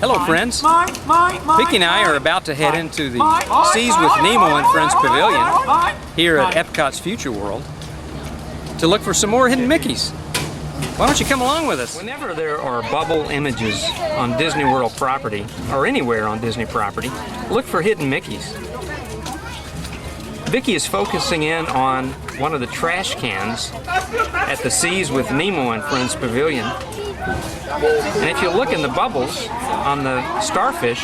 Hello friends, Vicky and I are about to head into the Seas with Nemo and Friends Pavilion here at Epcot's Future World to look for some more hidden Mickeys. Why don't you come along with us? Whenever there are bubble images on Disney World property, or anywhere on Disney property, look for hidden Mickeys. Vicky is focusing in on one of the trash cans at the Seas with Nemo and Friends Pavilion. And if you look in the bubbles on the starfish,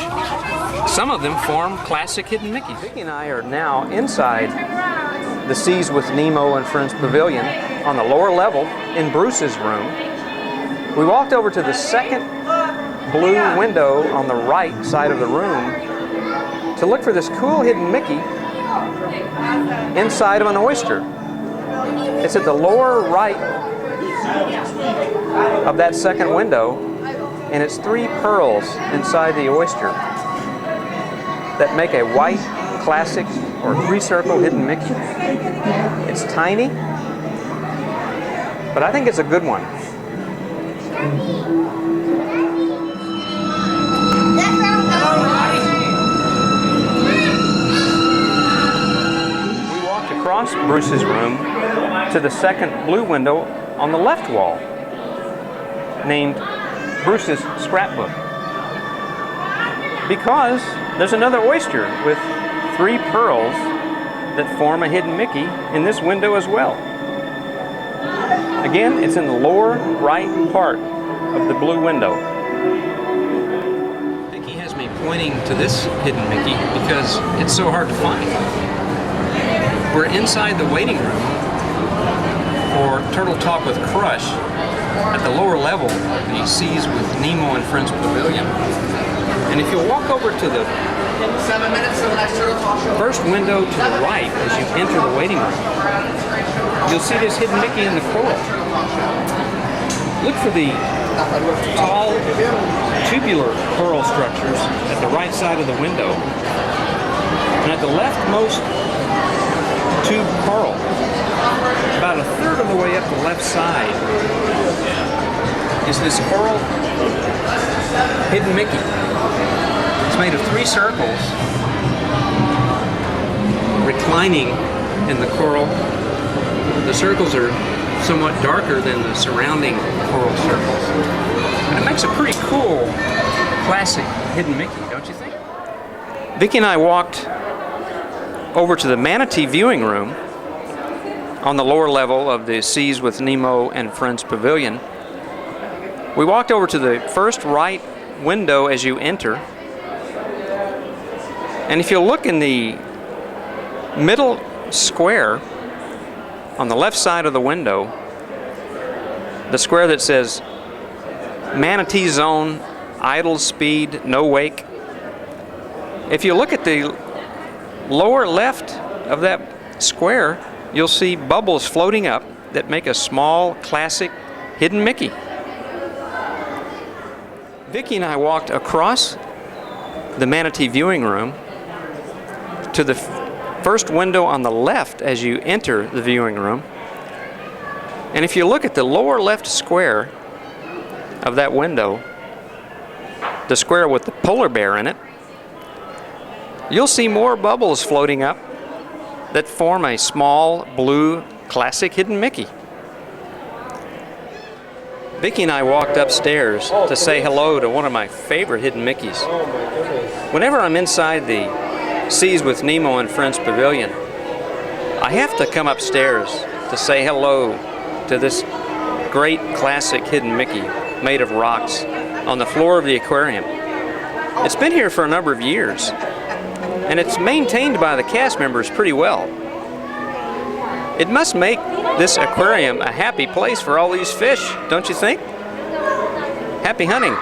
some of them form classic hidden Mickeys. Vicky and I are now inside the Seas with Nemo and Friends Pavilion on the lower level in Bruce's room. We walked over to the second blue window on the right side of the room to look for this cool hidden Mickey inside of an oyster. It's at the lower right of that second window, and it's 3 pearls inside the oyster that make a white, classic, or 3-circle hidden Mickey. It's tiny, but I think it's a good one. We walked across Bruce's room to the second blue window on the left wall, named Bruce's Scrapbook, because there's another oyster with 3 pearls that form a hidden Mickey in this window as well. Again, it's in the lower right part of the blue window. Vicky has me pointing to this hidden Mickey because it's so hard to find. We're inside the waiting room for Turtle Talk with Crush at the lower level of the Seas with Nemo and Friends Pavilion. And if you'll walk over to the 7 minutes to the next Turtle Talk show. first window to the right as you enter the waiting room, you'll see this hidden Mickey in the coral. Look for the tall, tubular pearl structures at the right side of the window. And at the leftmost tube pearl, about 1/3 of the way up the left side, is this coral hidden Mickey. It's made of 3 circles reclining in the coral. The circles are somewhat darker than the surrounding coral circles. And it makes a pretty cool, classic hidden Mickey, don't you think? Vicky and I walked over to the manatee viewing room on the lower level of the Seas with Nemo and Friends Pavilion. We walked over to the first right window as you enter. And if you look in the middle square on the left side of the window, the square that says Manatee Zone, idle speed, no wake. If you look at the lower left of that square, you'll see bubbles floating up that make a small, classic hidden Mickey. Vicky and I walked across the manatee viewing room to the first window on the left as you enter the viewing room. And if you look at the lower left square of that window, the square with the polar bear in it, you'll see more bubbles floating up that form a small, blue, classic hidden Mickey. Vicky and I walked upstairs to say hello to one of my favorite hidden Mickeys. Whenever I'm inside the Seas with Nemo and Friends Pavilion, I have to come upstairs to say hello to this great classic hidden Mickey made of rocks on the floor of the aquarium. It's been here for a number of years, and it's maintained by the cast members pretty well. It must make this aquarium a happy place for all these fish, don't you think? Happy hunting!